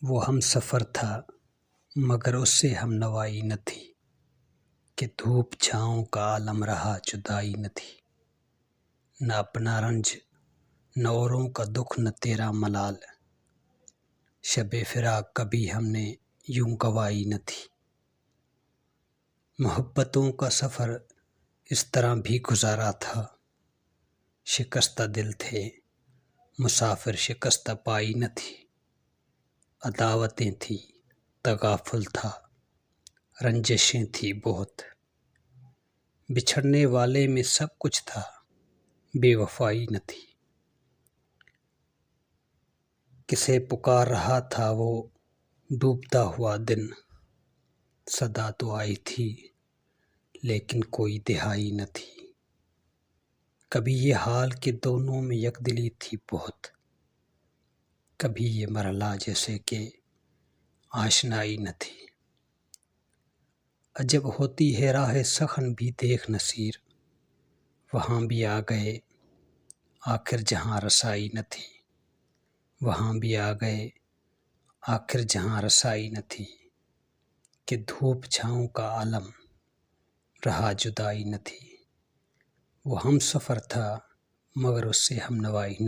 وہ ہم سفر تھا مگر اس سے ہم نوائی نہ تھی، کہ دھوپ چھاؤں کا عالم رہا جدائی نہ تھی۔ نہ اپنا رنج نہ اوروں کا دکھ نہ تیرا ملال، شب فراق کبھی ہم نے یوں گوائی نہ تھی۔ محبتوں کا سفر اس طرح بھی گزارا تھا، شکستہ دل تھے مسافر شکستہ پائی نہ تھی۔ عداوتیں تھی تغافل تھا رنجشیں تھی بہت، بچھڑنے والے میں سب کچھ تھا بے وفائی نہ تھی۔ کسے پکار رہا تھا وہ ڈوبتا ہوا دن، صدا تو آئی تھی لیکن کوئی دہائی نہ تھی۔ کبھی یہ حال کہ دونوں میں یک دلی تھی بہت، کبھی یہ مرحلہ جیسے کہ آشنائی نہ تھی۔ عجب ہوتی ہے راہ سخن بھی دیکھ نصیر، وہاں بھی آ گئے آخر جہاں رسائی نہ تھی۔ وہاں بھی آ گئے آخر جہاں رسائی نہ تھی، کہ دھوپ چھاؤں کا عالم رہا جدائی نہ تھی۔ وہ ہم سفر تھا مگر اس سے ہم نوائی نہ تھی۔